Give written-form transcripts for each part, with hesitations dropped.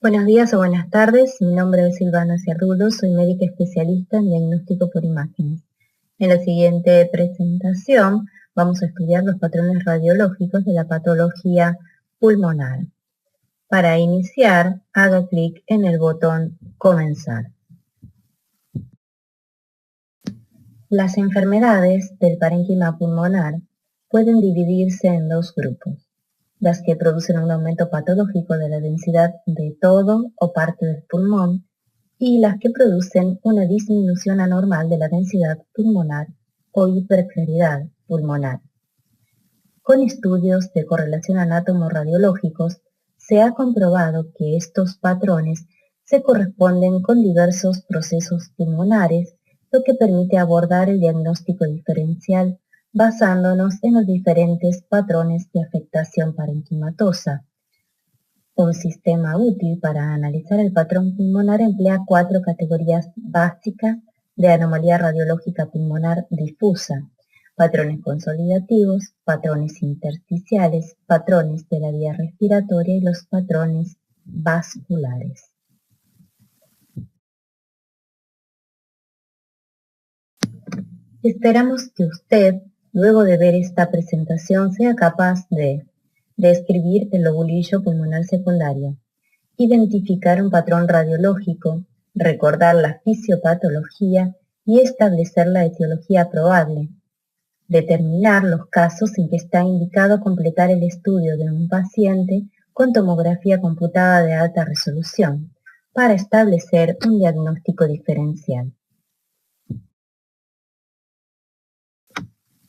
Buenos días o buenas tardes, mi nombre es Silvana Cerrudo, soy médica especialista en diagnóstico por imágenes. En la siguiente presentación vamos a estudiar los patrones radiológicos de la patología pulmonar. Para iniciar, haga clic en el botón Comenzar. Las enfermedades del parénquima pulmonar pueden dividirse en dos grupos: las que producen un aumento patológico de la densidad de todo o parte del pulmón y las que producen una disminución anormal de la densidad pulmonar o hiperclaridad pulmonar. Con estudios de correlación anátomo-radiológicos se ha comprobado que estos patrones se corresponden con diversos procesos pulmonares, lo que permite abordar el diagnóstico diferencial basándonos en los diferentes patrones de afectación parenquimatosa. Un sistema útil para analizar el patrón pulmonar emplea 4 categorías básicas de anomalía radiológica pulmonar difusa: patrones consolidativos, patrones intersticiales, patrones de la vía respiratoria y los patrones vasculares. Esperamos que usted, luego de ver esta presentación, sea capaz de describir el lobulillo pulmonar secundario, identificar un patrón radiológico, recordar la fisiopatología y establecer la etiología probable, determinar los casos en que está indicado completar el estudio de un paciente con tomografía computada de alta resolución para establecer un diagnóstico diferencial.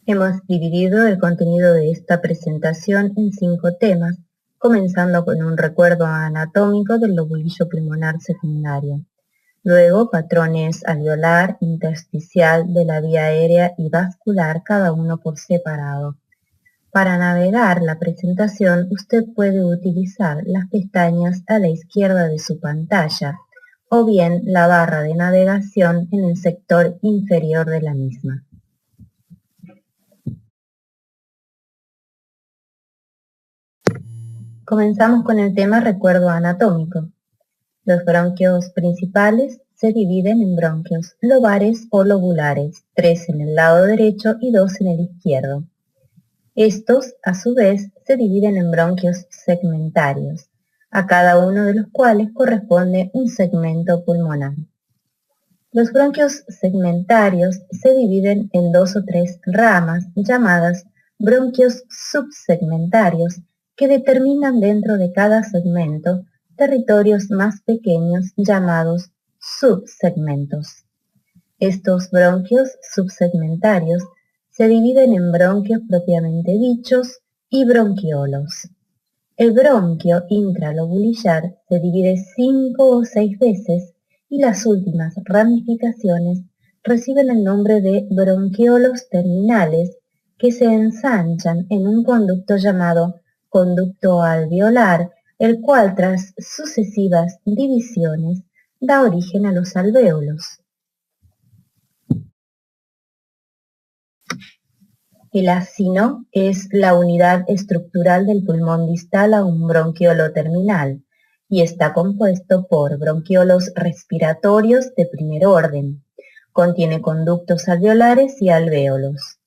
Hemos dividido el contenido de esta presentación en 5 temas, comenzando con un recuerdo anatómico del lobulillo pulmonar secundario. Luego, patrones alveolar, intersticial, de la vía aérea y vascular, cada uno por separado. Para navegar la presentación, usted puede utilizar las pestañas a la izquierda de su pantalla, o bien la barra de navegación en el sector inferior de la misma. Comenzamos con el tema recuerdo anatómico. Los bronquios principales se dividen en bronquios lobares o lobulares, 3 en el lado derecho y 2 en el izquierdo. Estos, a su vez, se dividen en bronquios segmentarios, a cada uno de los cuales corresponde un segmento pulmonar. Los bronquios segmentarios se dividen en 2 o 3 ramas llamadas bronquios subsegmentarios, que determinan dentro de cada segmento territorios más pequeños llamados subsegmentos. Estos bronquios subsegmentarios se dividen en bronquios propiamente dichos y bronquiolos. El bronquio intralobulillar se divide 5 o 6 veces y las últimas ramificaciones reciben el nombre de bronquiolos terminales, que se ensanchan en un conducto llamado conducto alveolar, el cual tras sucesivas divisiones da origen a los alvéolos. El acino es la unidad estructural del pulmón distal a un bronquiolo terminal y está compuesto por bronquiolos respiratorios de primer orden. Contiene conductos alveolares y alvéolos.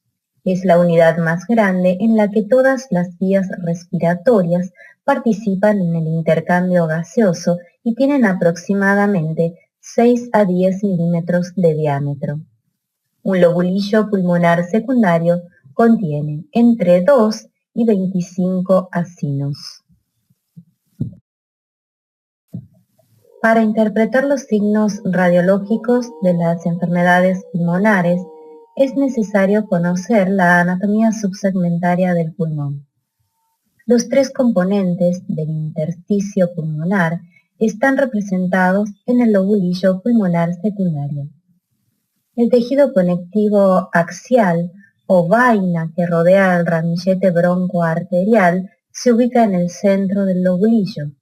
Es la unidad más grande en la que todas las vías respiratorias participan en el intercambio gaseoso y tienen aproximadamente 6 a 10 milímetros de diámetro. Un lobulillo pulmonar secundario contiene entre 2 y 25 acinos. Para interpretar los signos radiológicos de las enfermedades pulmonares, es necesario conocer la anatomía subsegmentaria del pulmón. Los 3 componentes del intersticio pulmonar están representados en el lobulillo pulmonar secundario. El tejido conectivo axial o vaina que rodea el ramillete broncoarterial se ubica en el centro del lobulillo.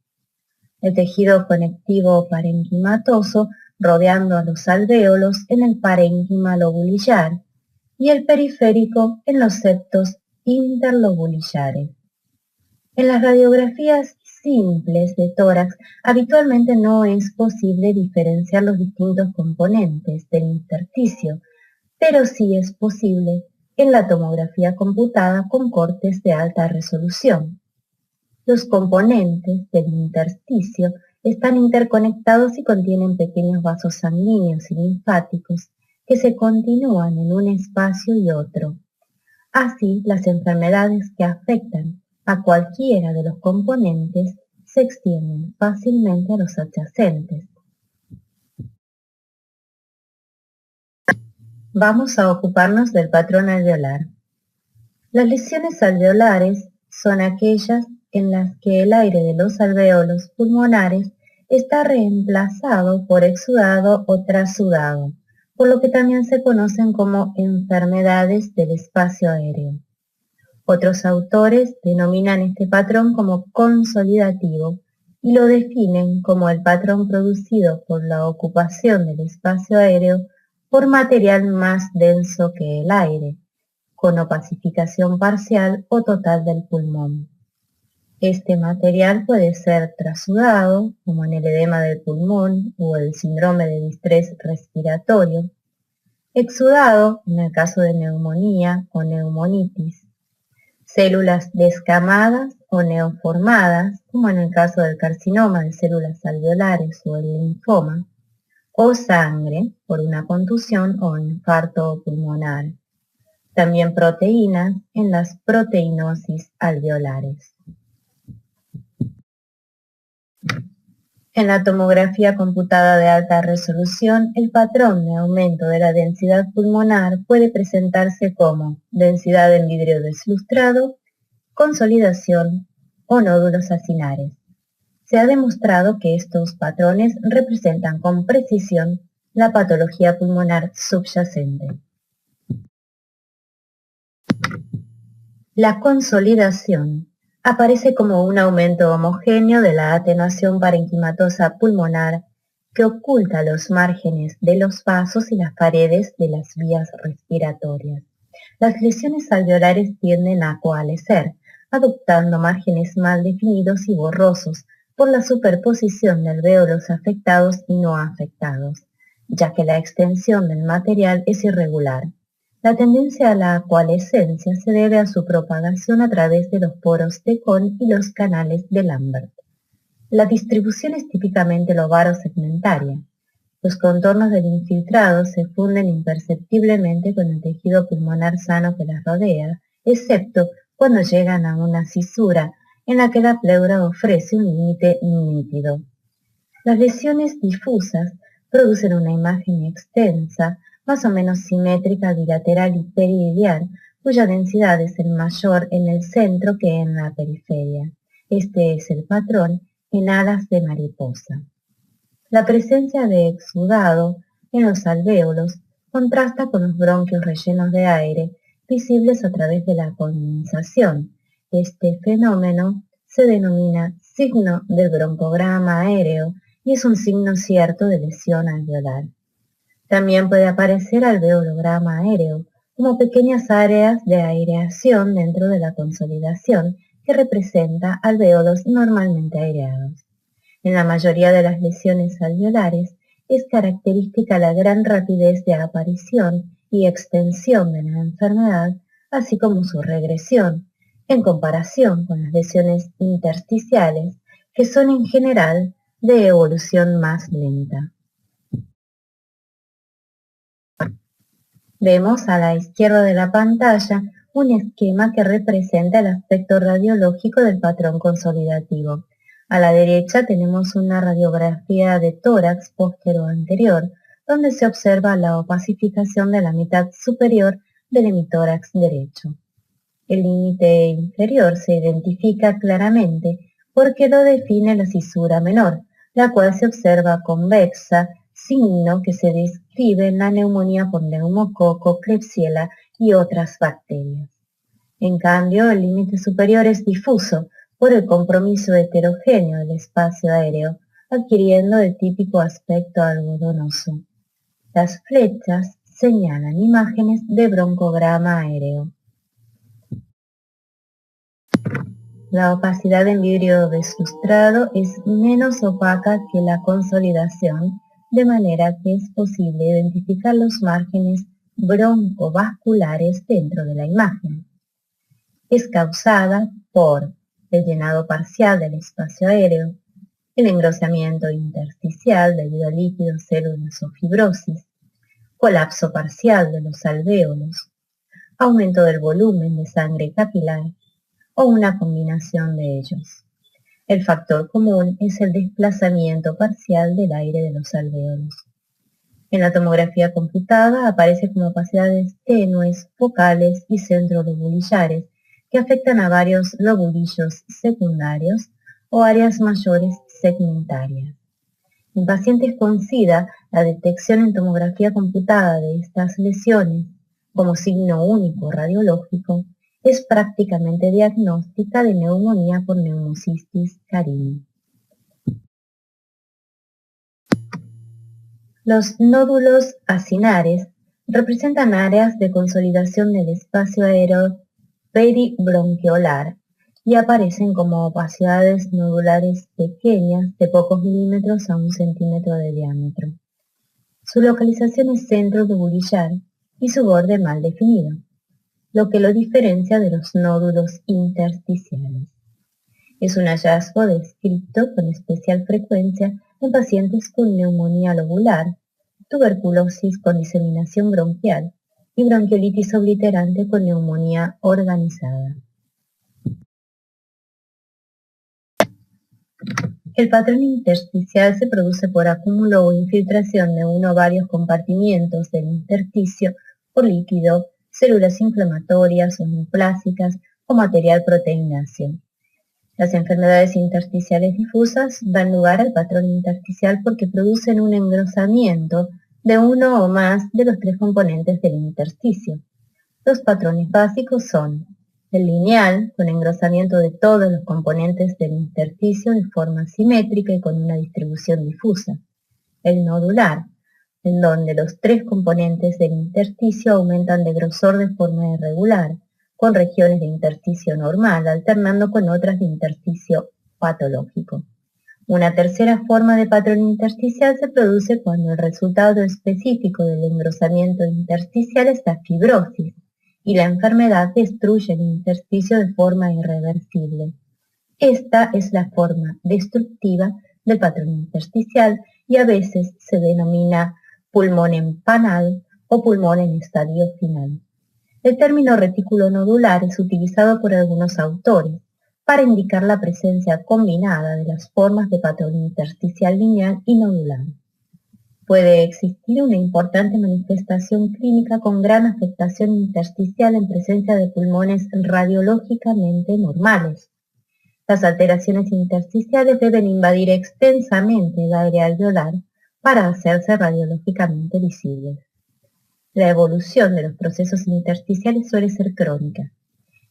El tejido conectivo parenquimatoso rodeando a los alvéolos en el parénquima lobulillar y el periférico en los septos interlobulillares. En las radiografías simples de tórax, habitualmente no es posible diferenciar los distintos componentes del intersticio, pero sí es posible en la tomografía computada con cortes de alta resolución. Los componentes del intersticio están interconectados y contienen pequeños vasos sanguíneos y linfáticos que se continúan en un espacio y otro. Así, las enfermedades que afectan a cualquiera de los componentes se extienden fácilmente a los adyacentes. Vamos a ocuparnos del patrón alveolar. Las lesiones alveolares son aquellas en las que el aire de los alvéolos pulmonares está reemplazado por exudado o trasudado, por lo que también se conocen como enfermedades del espacio aéreo. Otros autores denominan este patrón como consolidativo y lo definen como el patrón producido por la ocupación del espacio aéreo por material más denso que el aire, con opacificación parcial o total del pulmón. Este material puede ser trasudado, como en el edema del pulmón o el síndrome de distrés respiratorio, exudado, en el caso de neumonía o neumonitis, células descamadas o neoformadas, como en el caso del carcinoma de células alveolares o el linfoma, o sangre por una contusión o infarto pulmonar. También proteínas en las proteinosis alveolares. En la tomografía computada de alta resolución, el patrón de aumento de la densidad pulmonar puede presentarse como densidad en vidrio deslustrado, consolidación o nódulos acinares. Se ha demostrado que estos patrones representan con precisión la patología pulmonar subyacente. La consolidación aparece como un aumento homogéneo de la atenuación parenquimatosa pulmonar que oculta los márgenes de los vasos y las paredes de las vías respiratorias. Las lesiones alveolares tienden a coalescer, adoptando márgenes mal definidos y borrosos por la superposición de alvéolos afectados y no afectados, ya que la extensión del material es irregular. La tendencia a la coalescencia se debe a su propagación a través de los poros de Kohn y los canales de Lambert. La distribución es típicamente lobaro-segmentaria. Los contornos del infiltrado se funden imperceptiblemente con el tejido pulmonar sano que las rodea, excepto cuando llegan a una cisura en la que la pleura ofrece un límite nítido. Las lesiones difusas producen una imagen extensa, más o menos simétrica bilateral y periideal, cuya densidad es mayor en el centro que en la periferia. Este es el patrón en alas de mariposa. La presencia de exudado en los alvéolos contrasta con los bronquios rellenos de aire visibles a través de la condensación. Este fenómeno se denomina signo del broncograma aéreo y es un signo cierto de lesión alveolar. También puede aparecer alveolograma aéreo, como pequeñas áreas de aireación dentro de la consolidación que representa alvéolos normalmente aireados. En la mayoría de las lesiones alveolares es característica la gran rapidez de aparición y extensión de la enfermedad, así como su regresión, en comparación con las lesiones intersticiales, que son en general de evolución más lenta. Vemos a la izquierda de la pantalla un esquema que representa el aspecto radiológico del patrón consolidativo. A la derecha tenemos una radiografía de tórax póstero-anterior, donde se observa la opacificación de la mitad superior del hemitórax derecho. El límite inferior se identifica claramente porque lo define la cisura menor, la cual se observa convexa, signo que se describe en la neumonía por neumococo, Klebsiella y otras bacterias. En cambio, el límite superior es difuso por el compromiso heterogéneo del espacio aéreo, adquiriendo el típico aspecto algodonoso. Las flechas señalan imágenes de broncograma aéreo. La opacidad en vidrio deslustrado es menos opaca que la consolidación, de manera que es posible identificar los márgenes broncovasculares dentro de la imagen. Es causada por el llenado parcial del espacio aéreo, el engrosamiento intersticial debido a líquidos, células o fibrosis, colapso parcial de los alvéolos, aumento del volumen de sangre capilar o una combinación de ellos. El factor común es el desplazamiento parcial del aire de los alvéolos. En la tomografía computada aparece como opacidades tenues, focales y centrolobulillares que afectan a varios lobulillos secundarios o áreas mayores segmentarias. En pacientes con SIDA, la detección en tomografía computada de estas lesiones como signo único radiológico es prácticamente diagnóstica de neumonía por neumocistis carini. Los nódulos acinares representan áreas de consolidación del espacio aéreo peribronquiolar y aparecen como opacidades nodulares pequeñas de pocos milímetros a 1 centímetro de diámetro. Su localización es centrolobulillar y su borde mal definido, lo que lo diferencia de los nódulos intersticiales. Es un hallazgo descrito con especial frecuencia en pacientes con neumonía lobular, tuberculosis con diseminación bronquial y bronquiolitis obliterante con neumonía organizada. El patrón intersticial se produce por acúmulo o infiltración de uno o varios compartimientos del intersticio por líquido, células inflamatorias o neoplásicas o material proteináceo. Las enfermedades intersticiales difusas dan lugar al patrón intersticial porque producen un engrosamiento de uno o más de los 3 componentes del intersticio. Los patrones básicos son el lineal, con engrosamiento de todos los componentes del intersticio de forma simétrica y con una distribución difusa. El nodular, en donde los 3 componentes del intersticio aumentan de grosor de forma irregular, con regiones de intersticio normal, alternando con otras de intersticio patológico. Una tercera forma de patrón intersticial se produce cuando el resultado específico del engrosamiento intersticial es la fibrosis, y la enfermedad destruye el intersticio de forma irreversible. Esta es la forma destructiva del patrón intersticial y a veces se denomina pulmón empanal o pulmón en estadio final. El término retículo nodular es utilizado por algunos autores para indicar la presencia combinada de las formas de patrón intersticial lineal y nodular. Puede existir una importante manifestación clínica con gran afectación intersticial en presencia de pulmones radiológicamente normales. Las alteraciones intersticiales deben invadir extensamente el aire alveolar para hacerse radiológicamente visibles. La evolución de los procesos intersticiales suele ser crónica.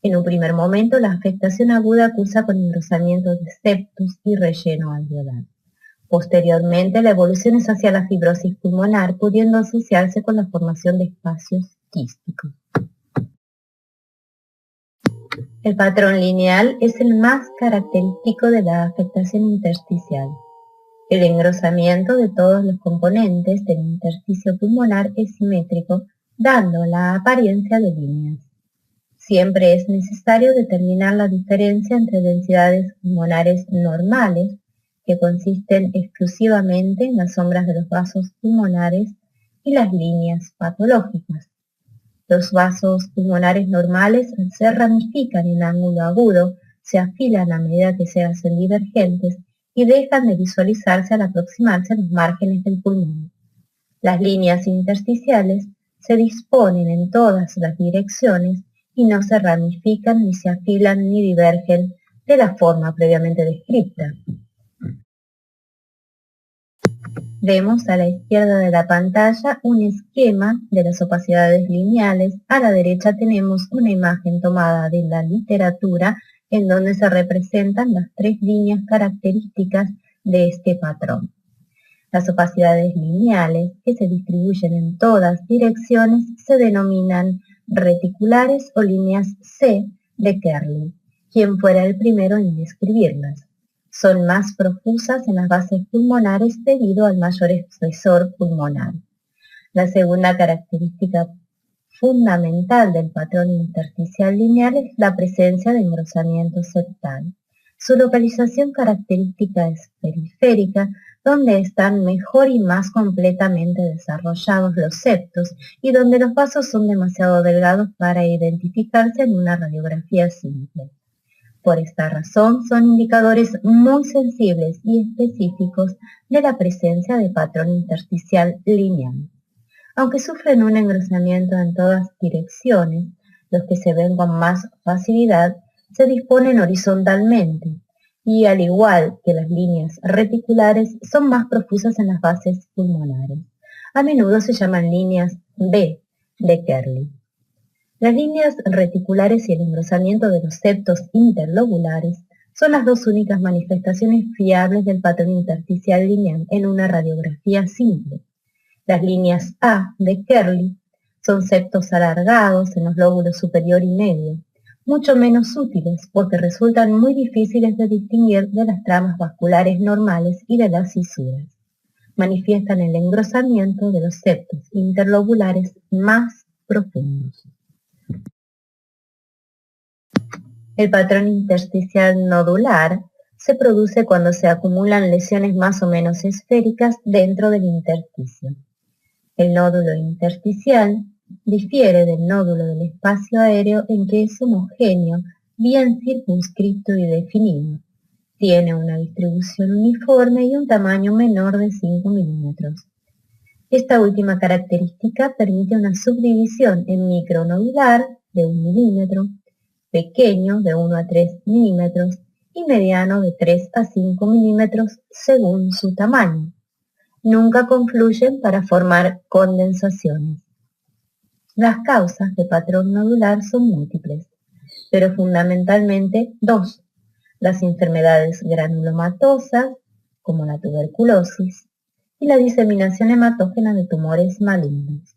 En un primer momento, la afectación aguda cursa con engrosamiento de septus y relleno alveolar. Posteriormente, la evolución es hacia la fibrosis pulmonar, pudiendo asociarse con la formación de espacios quísticos. El patrón lineal es el más característico de la afectación intersticial. El engrosamiento de todos los componentes del intersticio pulmonar es simétrico, dando la apariencia de líneas. Siempre es necesario determinar la diferencia entre densidades pulmonares normales, que consisten exclusivamente en las sombras de los vasos pulmonares, y las líneas patológicas. Los vasos pulmonares normales se ramifican en ángulo agudo, se afilan a medida que se hacen divergentes y dejan de visualizarse al aproximarse a los márgenes del pulmón. Las líneas intersticiales se disponen en todas las direcciones y no se ramifican ni se afilan ni divergen de la forma previamente descrita. Vemos a la izquierda de la pantalla un esquema de las opacidades lineales. A la derecha tenemos una imagen tomada de la literatura en donde se representan las 3 líneas características de este patrón. Las opacidades lineales, que se distribuyen en todas direcciones, se denominan reticulares o líneas C de Kerley, quien fuera el primero en describirlas. Son más profusas en las bases pulmonares debido al mayor espesor pulmonar. La segunda característica fundamental del patrón intersticial lineal es la presencia de engrosamiento septal. Su localización característica es periférica, donde están mejor y más completamente desarrollados los septos y donde los vasos son demasiado delgados para identificarse en una radiografía simple. Por esta razón, son indicadores muy sensibles y específicos de la presencia de patrón intersticial lineal. Aunque sufren un engrosamiento en todas direcciones, los que se ven con más facilidad se disponen horizontalmente y, al igual que las líneas reticulares, son más profusas en las bases pulmonares. A menudo se llaman líneas B de Kerley. Las líneas reticulares y el engrosamiento de los septos interlobulares son las dos únicas manifestaciones fiables del patrón intersticial lineal en una radiografía simple. Las líneas A de Kerley son septos alargados en los lóbulos superior y medio, mucho menos útiles porque resultan muy difíciles de distinguir de las tramas vasculares normales y de las fisuras. Manifiestan el engrosamiento de los septos interlobulares más profundos. El patrón intersticial nodular se produce cuando se acumulan lesiones más o menos esféricas dentro del intersticio. El nódulo intersticial difiere del nódulo del espacio aéreo en que es homogéneo, bien circunscrito y definido. Tiene una distribución uniforme y un tamaño menor de 5 milímetros. Esta última característica permite una subdivisión en micronodular de 1 milímetro, pequeño de 1 a 3 milímetros y mediano de 3 a 5 milímetros según su tamaño. Nunca confluyen para formar condensaciones. Las causas de patrón nodular son múltiples, pero fundamentalmente dos: las enfermedades granulomatosas, como la tuberculosis, y la diseminación hematógena de tumores malignos.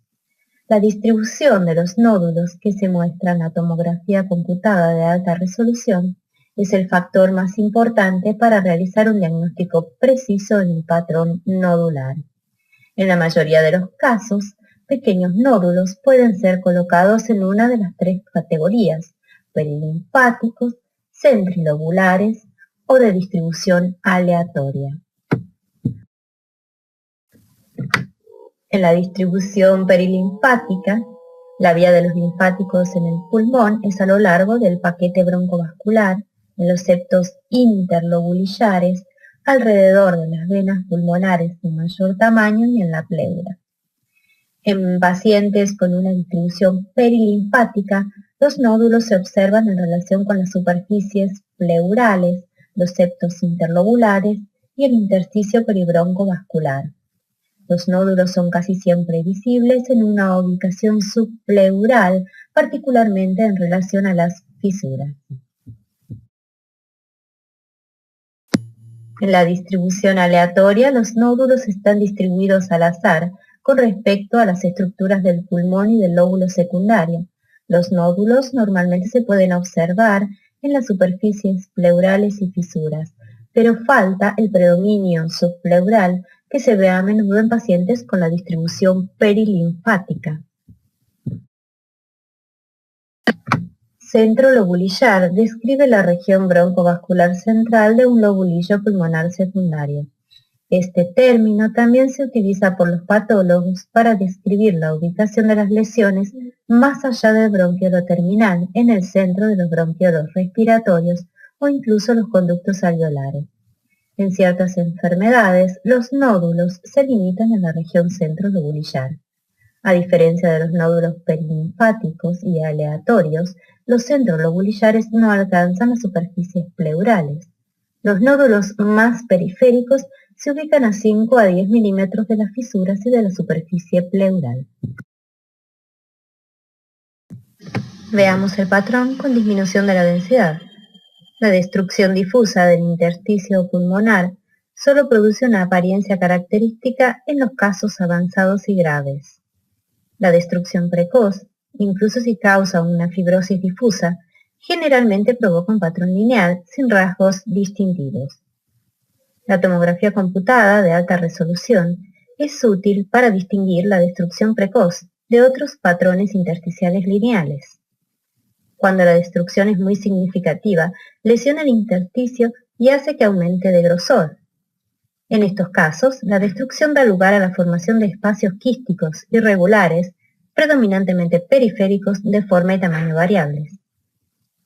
La distribución de los nódulos que se muestra en la tomografía computada de alta resolución es el factor más importante para realizar un diagnóstico preciso en el patrón nodular. En la mayoría de los casos, pequeños nódulos pueden ser colocados en una de las tres categorías: perilinfáticos, centrilobulares o de distribución aleatoria. En la distribución perilinfática, la vía de los linfáticos en el pulmón es a lo largo del paquete broncovascular, en los septos interlobulillares, alrededor de las venas pulmonares de mayor tamaño y en la pleura. En pacientes con una distribución perilinfática, los nódulos se observan en relación con las superficies pleurales, los septos interlobulares y el intersticio peribroncovascular. Los nódulos son casi siempre visibles en una ubicación subpleural, particularmente en relación a las fisuras. En la distribución aleatoria, los nódulos están distribuidos al azar con respecto a las estructuras del pulmón y del lóbulo secundario. Los nódulos normalmente se pueden observar en las superficies pleurales y fisuras, pero falta el predominio subpleural que se ve a menudo en pacientes con la distribución perilinfática. Centro lobulillar describe la región broncovascular central de un lobulillo pulmonar secundario. Este término también se utiliza por los patólogos para describir la ubicación de las lesiones más allá del bronquiolo terminal, en el centro de los bronquiolos respiratorios o incluso los conductos alveolares. En ciertas enfermedades, los nódulos se limitan a la región centrolobulillar. A diferencia de los nódulos perilinfáticos y aleatorios, los centrolobulillares no alcanzan las superficies pleurales. Los nódulos más periféricos se ubican a 5 a 10 milímetros de las fisuras y de la superficie pleural. Veamos el patrón con disminución de la densidad. La destrucción difusa del intersticio pulmonar solo produce una apariencia característica en los casos avanzados y graves. La destrucción precoz, incluso si causa una fibrosis difusa, generalmente provoca un patrón lineal sin rasgos distintivos. La tomografía computada de alta resolución es útil para distinguir la destrucción precoz de otros patrones intersticiales lineales. Cuando la destrucción es muy significativa, lesiona el intersticio y hace que aumente de grosor. En estos casos, la destrucción da lugar a la formación de espacios quísticos irregulares, predominantemente periféricos de forma y tamaño variables.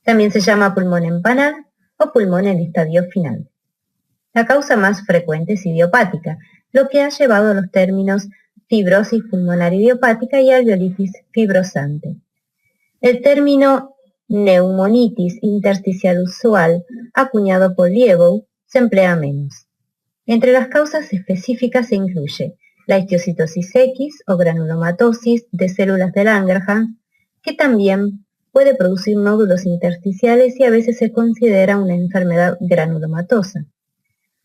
También se llama pulmón empanal o pulmón en estadio final. La causa más frecuente es idiopática, lo que ha llevado a los términos fibrosis pulmonar idiopática y alveolitis fibrosante. El término neumonitis intersticial usual, acuñado por Liebow, se emplea menos. Entre las causas específicas se incluye la histiocytosis X o granulomatosis de células de Langerhans, que también puede producir nódulos intersticiales y a veces se considera una enfermedad granulomatosa.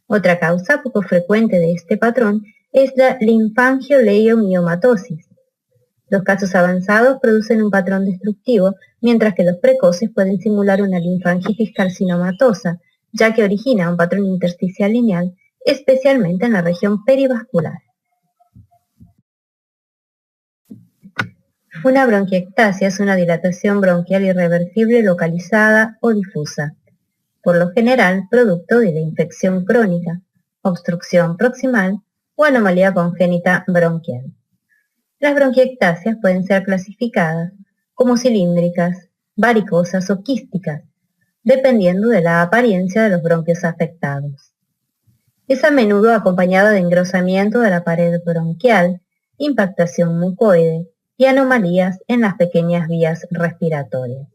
Otra causa poco frecuente de este patrón es la linfangioleiomyomatosis. Los casos avanzados producen un patrón destructivo, mientras que los precoces pueden simular una linfangitis carcinomatosa, ya que origina un patrón intersticial lineal, especialmente en la región perivascular. Una bronquiectasia es una dilatación bronquial irreversible localizada o difusa, por lo general producto de la infección crónica, obstrucción proximal o anomalía congénita bronquial. Las bronquiectasias pueden ser clasificadas como cilíndricas, varicosas o quísticas, dependiendo de la apariencia de los bronquios afectados. Es a menudo acompañada de engrosamiento de la pared bronquial, impactación mucoide y anomalías en las pequeñas vías respiratorias.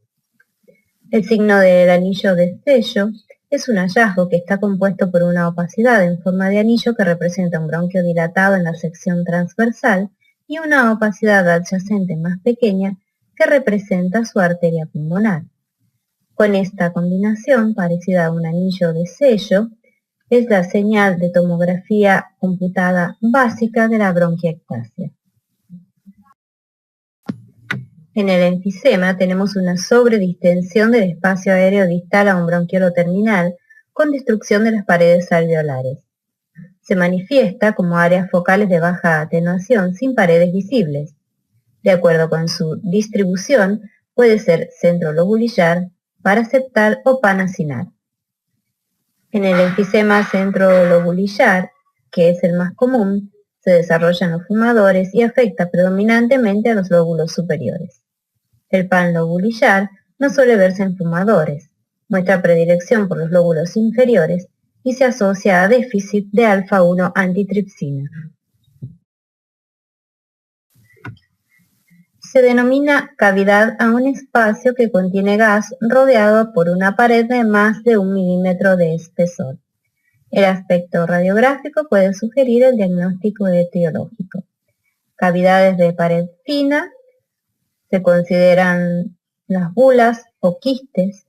El signo del anillo de sello es un hallazgo que está compuesto por una opacidad en forma de anillo que representa un bronquio dilatado en la sección transversal y una opacidad adyacente más pequeña que representa su arteria pulmonar. Con esta combinación, parecida a un anillo de sello, es la señal de tomografía computada básica de la bronquiectasia. En el enfisema tenemos una sobredistensión del espacio aéreo distal a un bronquiolo terminal con destrucción de las paredes alveolares. Se manifiesta como áreas focales de baja atenuación sin paredes visibles. De acuerdo con su distribución, puede ser centrolobulillar, paraseptal o panacinal. En el enfisema centrolobulillar, que es el más común, se desarrolla en los fumadores y afecta predominantemente a los lóbulos superiores. El panlobulillar no suele verse en fumadores, muestra predilección por los lóbulos inferiores y se asocia a déficit de alfa-1 antitripsina. Se denomina cavidad a un espacio que contiene gas rodeado por una pared de más de 1 milímetro de espesor. El aspecto radiográfico puede sugerir el diagnóstico etiológico. Cavidades de pared fina se consideran las bulas o quistes,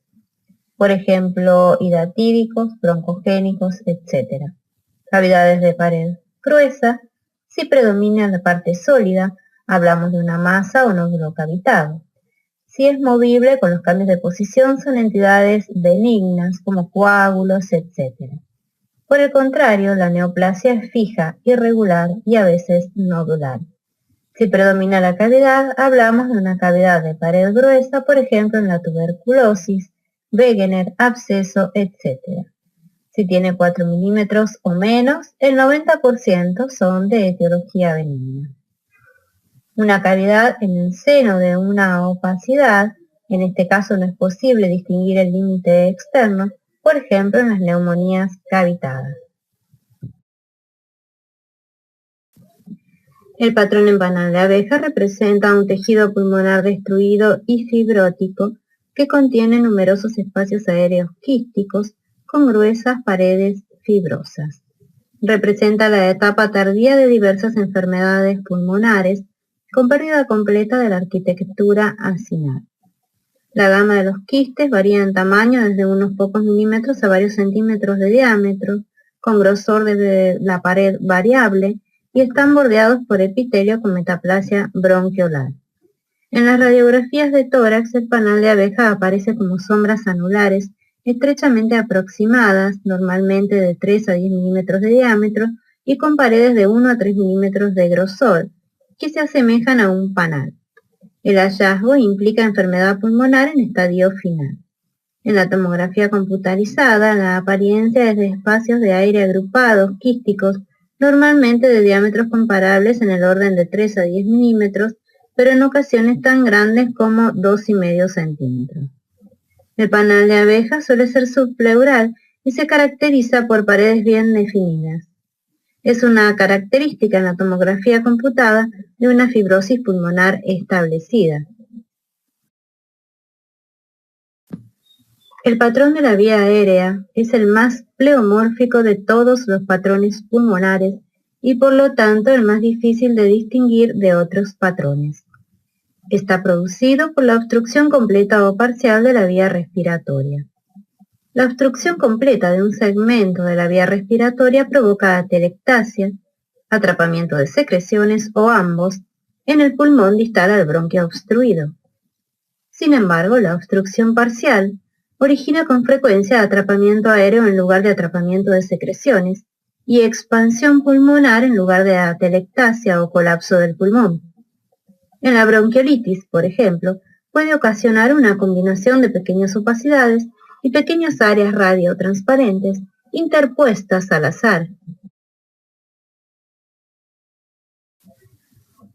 por ejemplo, hidatíricos, broncogénicos, etc. Cavidades de pared gruesa, si predomina la parte sólida, hablamos de una masa o nódulo cavitado. Si es movible con los cambios de posición, son entidades benignas como coágulos, etc. Por el contrario, la neoplasia es fija, irregular y a veces nodular. Si predomina la cavidad, hablamos de una cavidad de pared gruesa, por ejemplo en la tuberculosis, Wegener, absceso, etc. Si tiene 4 milímetros o menos, el 90% son de etiología benigna. Una cavidad en el seno de una opacidad, en este caso no es posible distinguir el límite externo, por ejemplo en las neumonías cavitadas. El patrón empanal de abeja representa un tejido pulmonar destruido y fibrótico que contiene numerosos espacios aéreos quísticos con gruesas paredes fibrosas. Representa la etapa tardía de diversas enfermedades pulmonares con pérdida completa de la arquitectura acinar. La gama de los quistes varía en tamaño desde unos pocos milímetros a varios centímetros de diámetro, con grosor de la pared variable, y están bordeados por epitelio con metaplasia bronquiolar. En las radiografías de tórax, el panal de abeja aparece como sombras anulares estrechamente aproximadas, normalmente de 3 a 10 milímetros de diámetro y con paredes de 1 a 3 milímetros de grosor, que se asemejan a un panal. El hallazgo implica enfermedad pulmonar en estadio final. En la tomografía computarizada, la apariencia es de espacios de aire agrupados, quísticos, normalmente de diámetros comparables en el orden de 3 a 10 milímetros, pero en ocasiones tan grandes como 2,5 centímetros. El panal de abeja suele ser subpleural y se caracteriza por paredes bien definidas. Es una característica en la tomografía computada de una fibrosis pulmonar establecida. El patrón de la vía aérea es el más pleomórfico de todos los patrones pulmonares y por lo tanto el más difícil de distinguir de otros patrones. Está producido por la obstrucción completa o parcial de la vía respiratoria. La obstrucción completa de un segmento de la vía respiratoria provoca atelectasia, atrapamiento de secreciones o ambos en el pulmón distal al bronquio obstruido. Sin embargo, la obstrucción parcial origina con frecuencia atrapamiento aéreo en lugar de atrapamiento de secreciones y expansión pulmonar en lugar de atelectasia o colapso del pulmón. En la bronquiolitis, por ejemplo, puede ocasionar una combinación de pequeñas opacidades y pequeñas áreas radiotransparentes interpuestas al azar.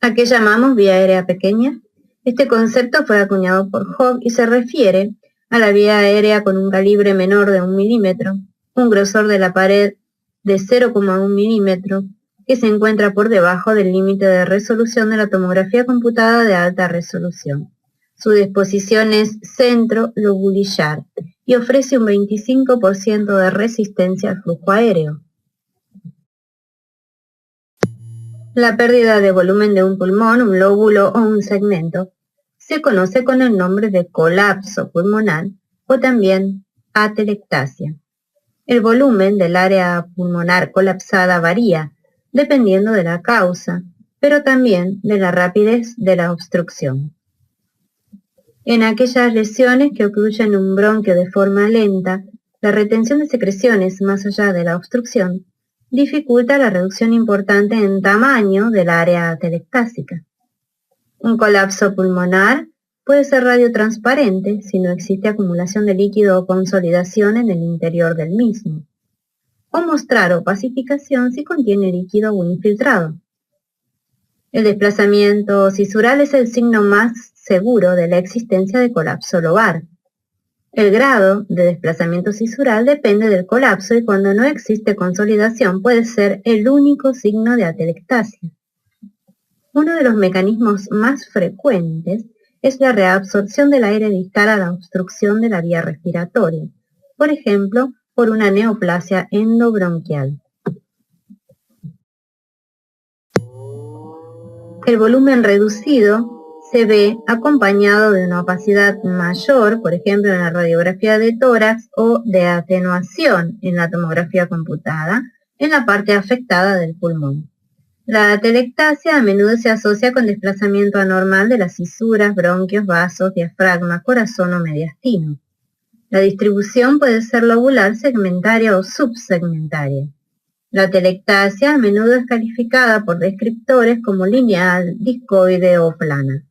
¿A qué llamamos vía aérea pequeña? Este concepto fue acuñado por Hogg y se refiere a la vía aérea con un calibre menor de 1 milímetro, un grosor de la pared de 0,1 milímetro, que se encuentra por debajo del límite de resolución de la tomografía computada de alta resolución. Su disposición es centro-lobulillar y ofrece un 25% de resistencia al flujo aéreo. La pérdida de volumen de un pulmón, un lóbulo o un segmento se conoce con el nombre de colapso pulmonar o también atelectasia. El volumen del área pulmonar colapsada varía dependiendo de la causa, pero también de la rapidez de la obstrucción. En aquellas lesiones que ocluyen un bronquio de forma lenta, la retención de secreciones más allá de la obstrucción dificulta la reducción importante en tamaño del área atelectásica. Un colapso pulmonar puede ser radiotransparente si no existe acumulación de líquido o consolidación en el interior del mismo, o mostrar opacificación si contiene líquido o infiltrado. El desplazamiento cisural es el signo más seguro de la existencia de colapso lobar. El grado de desplazamiento cisural depende del colapso y cuando no existe consolidación puede ser el único signo de atelectasia. Uno de los mecanismos más frecuentes es la reabsorción del aire distal a la obstrucción de la vía respiratoria, por ejemplo, por una neoplasia endobronquial. El volumen reducido se ve acompañado de una opacidad mayor, por ejemplo en la radiografía de tórax, o de atenuación en la tomografía computada, en la parte afectada del pulmón. La atelectasia a menudo se asocia con desplazamiento anormal de las fisuras, bronquios, vasos, diafragma, corazón o mediastino. La distribución puede ser lobular, segmentaria o subsegmentaria. La atelectasia a menudo es calificada por descriptores como lineal, discoide o plana.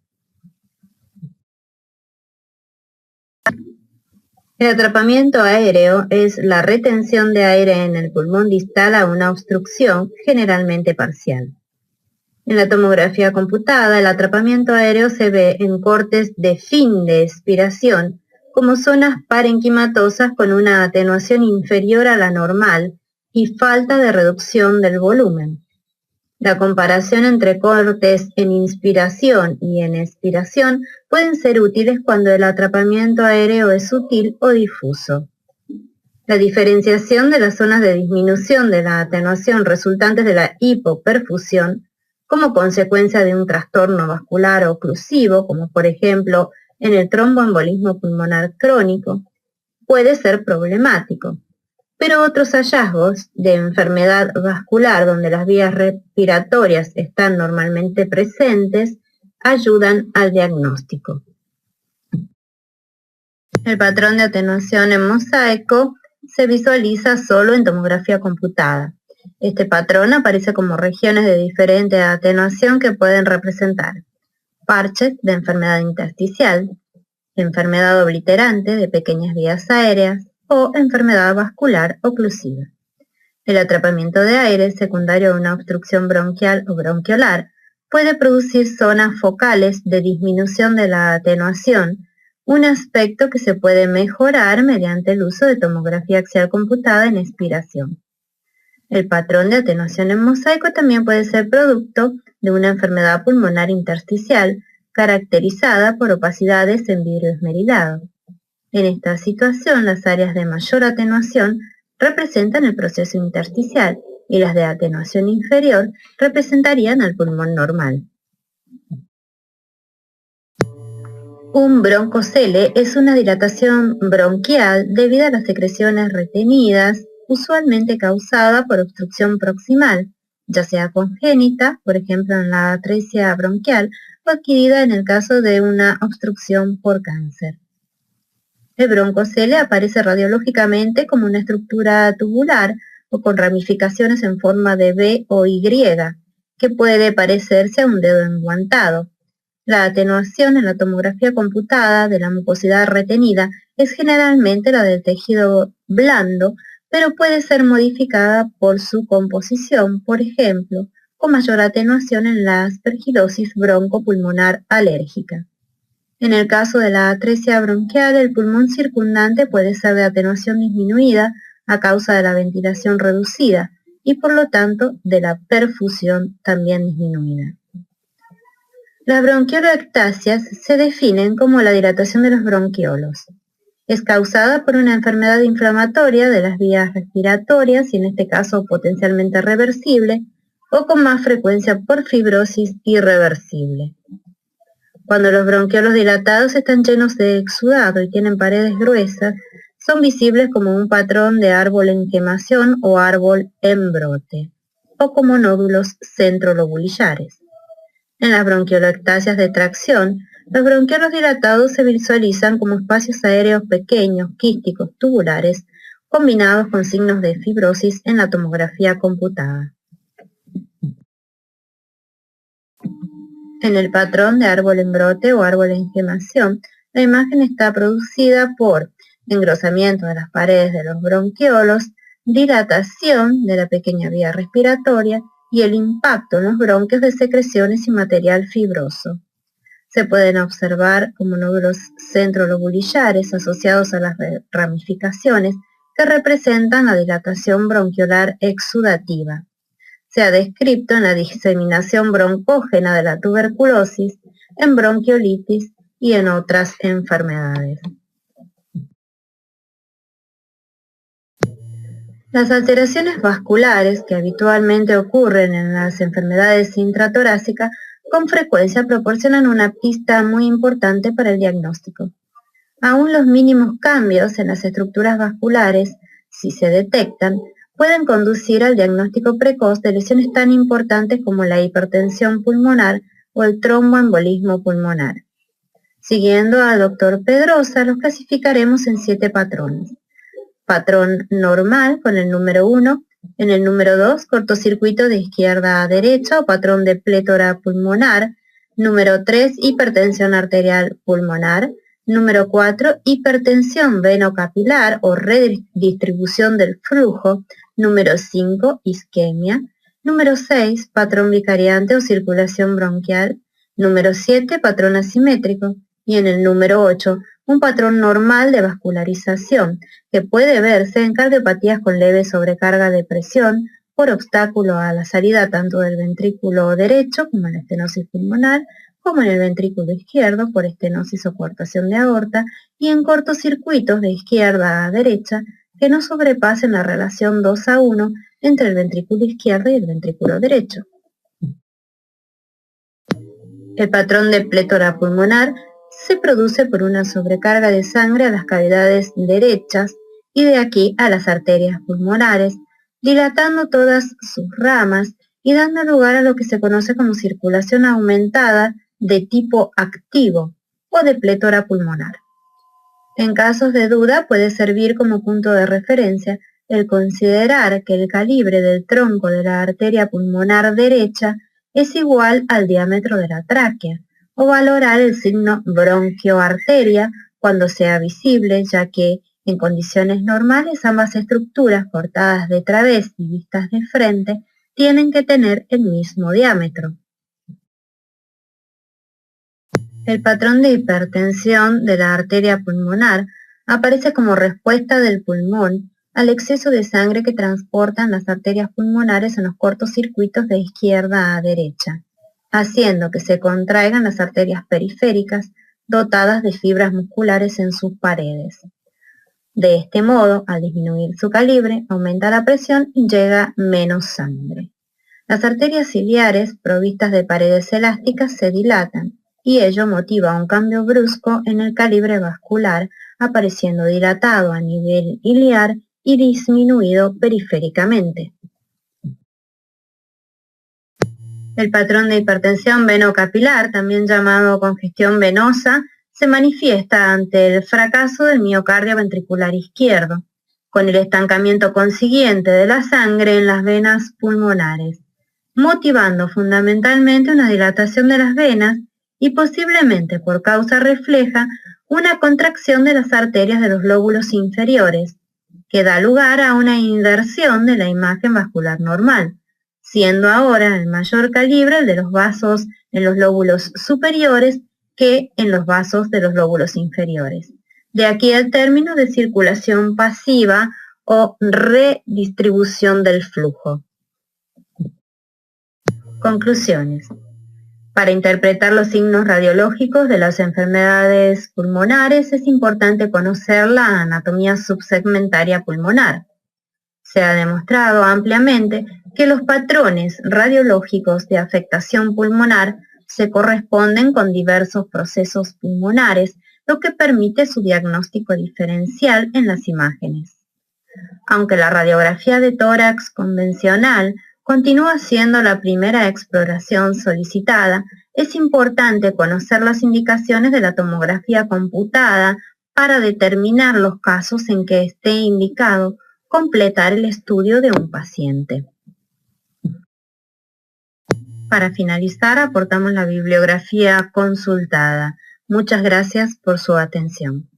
El atrapamiento aéreo es la retención de aire en el pulmón distal a una obstrucción, generalmente parcial. En la tomografía computada, el atrapamiento aéreo se ve en cortes de fin de expiración, como zonas parenquimatosas con una atenuación inferior a la normal y falta de reducción del volumen. La comparación entre cortes en inspiración y en expiración pueden ser útiles cuando el atrapamiento aéreo es sutil o difuso. La diferenciación de las zonas de disminución de la atenuación resultantes de la hipoperfusión como consecuencia de un trastorno vascular oclusivo, como por ejemplo en el tromboembolismo pulmonar crónico, puede ser problemático. Pero otros hallazgos de enfermedad vascular donde las vías respiratorias están normalmente presentes ayudan al diagnóstico. El patrón de atenuación en mosaico se visualiza solo en tomografía computada. Este patrón aparece como regiones de diferente atenuación que pueden representar parches de enfermedad intersticial, enfermedad obliterante de pequeñas vías aéreas o enfermedad vascular oclusiva. El atrapamiento de aire secundario a una obstrucción bronquial o bronquiolar puede producir zonas focales de disminución de la atenuación, un aspecto que se puede mejorar mediante el uso de tomografía axial computada en expiración. El patrón de atenuación en mosaico también puede ser producto de una enfermedad pulmonar intersticial caracterizada por opacidades en vidrio esmerilado. En esta situación, las áreas de mayor atenuación representan el proceso intersticial y las de atenuación inferior representarían al pulmón normal. Un broncocele es una dilatación bronquial debido a las secreciones retenidas, usualmente causada por obstrucción proximal, ya sea congénita, por ejemplo en la atresia bronquial, o adquirida en el caso de una obstrucción por cáncer. El broncocele aparece radiológicamente como una estructura tubular o con ramificaciones en forma de V o Y, que puede parecerse a un dedo enguantado. La atenuación en la tomografía computada de la mucosidad retenida es generalmente la del tejido blando, pero puede ser modificada por su composición, por ejemplo, con mayor atenuación en la aspergilosis broncopulmonar alérgica. En el caso de la atresia bronquial, el pulmón circundante puede ser de atenuación disminuida a causa de la ventilación reducida y por lo tanto de la perfusión también disminuida. Las bronquioloectasias se definen como la dilatación de los bronquiolos. Es causada por una enfermedad inflamatoria de las vías respiratorias y en este caso potencialmente reversible o con más frecuencia por fibrosis irreversible. Cuando los bronquiolos dilatados están llenos de exudado y tienen paredes gruesas, son visibles como un patrón de árbol en quemación o árbol en brote, o como nódulos centrolobulillares. En las bronquioloectasias de tracción, los bronquiolos dilatados se visualizan como espacios aéreos pequeños, quísticos, tubulares, combinados con signos de fibrosis en la tomografía computada. En el patrón de árbol en brote o árbol en quemación, la imagen está producida por engrosamiento de las paredes de los bronquiolos, dilatación de la pequeña vía respiratoria y el impacto en los bronquios de secreciones y material fibroso. Se pueden observar como nódulos centrolobulillares asociados a las ramificaciones que representan la dilatación bronquiolar exudativa. Se ha descrito en la diseminación broncógena de la tuberculosis, en bronquiolitis y en otras enfermedades. Las alteraciones vasculares que habitualmente ocurren en las enfermedades intratorácicas con frecuencia proporcionan una pista muy importante para el diagnóstico. Aún los mínimos cambios en las estructuras vasculares, si se detectan, pueden conducir al diagnóstico precoz de lesiones tan importantes como la hipertensión pulmonar o el tromboembolismo pulmonar. Siguiendo al Dr. Pedrosa, los clasificaremos en 7 patrones. Patrón normal con el número 1, en el número 2, cortocircuito de izquierda a derecha o patrón de plétora pulmonar, número 3, hipertensión arterial pulmonar, número 4, hipertensión venocapilar o redistribución del flujo, número 5, isquemia, número 6, patrón vicariante o circulación bronquial, número 7, patrón asimétrico, y en el número 8, un patrón normal de vascularización, que puede verse en cardiopatías con leve sobrecarga de presión por obstáculo a la salida tanto del ventrículo derecho, como en la estenosis pulmonar, como en el ventrículo izquierdo por estenosis o coartación de aorta, y en cortocircuitos de izquierda a derecha que no sobrepasen la relación 2:1 entre el ventrículo izquierdo y el ventrículo derecho. El patrón de plétora pulmonar se produce por una sobrecarga de sangre a las cavidades derechas y de aquí a las arterias pulmonares, dilatando todas sus ramas y dando lugar a lo que se conoce como circulación aumentada de tipo activo o de plétora pulmonar. En casos de duda puede servir como punto de referencia el considerar que el calibre del tronco de la arteria pulmonar derecha es igual al diámetro de la tráquea, o valorar el signo bronquioarteria cuando sea visible, ya que en condiciones normales ambas estructuras cortadas de través y vistas de frente tienen que tener el mismo diámetro. El patrón de hipertensión de la arteria pulmonar aparece como respuesta del pulmón al exceso de sangre que transportan las arterias pulmonares en los cortocircuitos de izquierda a derecha, haciendo que se contraigan las arterias periféricas dotadas de fibras musculares en sus paredes. De este modo, al disminuir su calibre, aumenta la presión y llega menos sangre. Las arterias ciliares, provistas de paredes elásticas, se dilatan, y ello motiva un cambio brusco en el calibre vascular, apareciendo dilatado a nivel iliar y disminuido periféricamente. El patrón de hipertensión venocapilar, también llamado congestión venosa, se manifiesta ante el fracaso del miocardio ventricular izquierdo, con el estancamiento consiguiente de la sangre en las venas pulmonares, motivando fundamentalmente una dilatación de las venas y posiblemente por causa refleja una contracción de las arterias de los lóbulos inferiores, que da lugar a una inversión de la imagen vascular normal, siendo ahora el mayor calibre el de los vasos en los lóbulos superiores que en los vasos de los lóbulos inferiores. De aquí el término de circulación pasiva o redistribución del flujo. Conclusiones. Para interpretar los signos radiológicos de las enfermedades pulmonares es importante conocer la anatomía subsegmentaria pulmonar. Se ha demostrado ampliamente que los patrones radiológicos de afectación pulmonar se corresponden con diversos procesos pulmonares, lo que permite su diagnóstico diferencial en las imágenes. Aunque la radiografía de tórax convencional continúa siendo la primera exploración solicitada, es importante conocer las indicaciones de la tomografía computada para determinar los casos en que esté indicado completar el estudio de un paciente. Para finalizar, aportamos la bibliografía consultada. Muchas gracias por su atención.